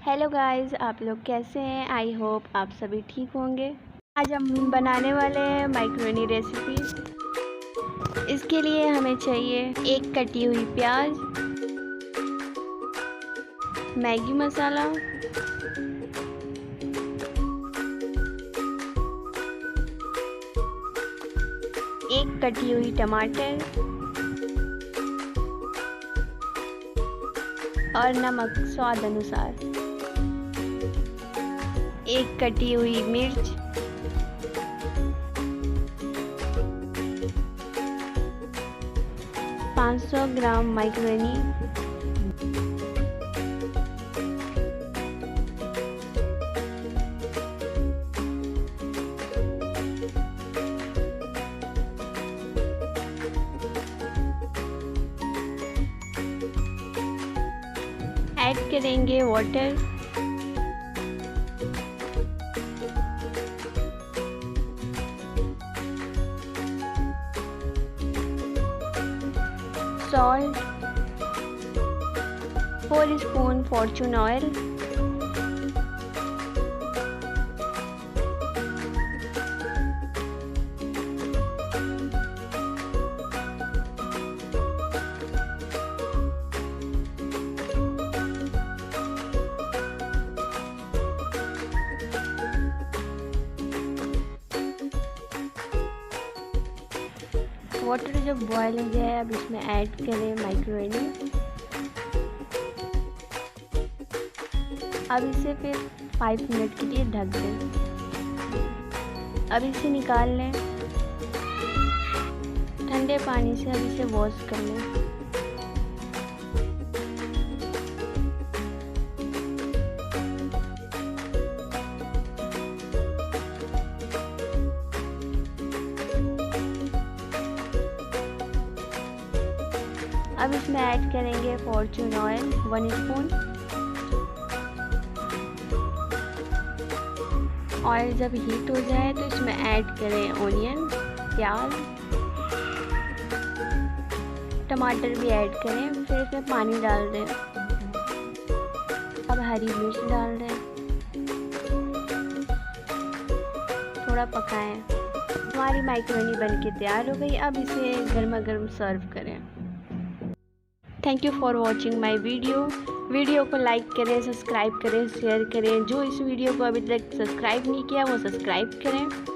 Hello guys, आप लोग कैसे हैं? आई होप आप सभी ठीक होंगे। आज हम बनाने वाले हैं मैक्रोनी रेसिपी। इसके लिए हमें चाहिए एक कटी हुई प्याज, मैगी मसाला, एक कटी हुई टमाटर और नमक स्वाद अनुसार, एक कटी हुई मिर्च, $500 ग्राम मैक्रोनी, ऐड करेंगे water, salt, 4 spoon Fortune oil, water जब बॉयल हो जाए अब इसमें ऐड करें मैक्रोनी। अब इसे फिर 5 मिनट के लिए ढक दें। अब इसे निकाल लें, ठंडे पानी से अब इसे वॉश कर लें। अब इसमें ऐड करेंगे फॉर्चून ऑयल 1 स्पून। ऑयल जब हीट हो जाए तो इसमें ऐड करें ऑनियन, प्याज, टमाटर भी ऐड करें। फिर इसमें पानी डाल दें। अब हरी मिर्च डाल दें, थोड़ा पकाएं। हमारी मैक्रोनी बनके तैयार हो गई। अब इसे गर्मा गर्म सर्व करें। Thank you for watching my video को लाइक करें, सब्सक्राइब करें, शेयर करें। जो इस वीडियो को अभी तक सब्सक्राइब नहीं किया वो सब्सक्राइब करें।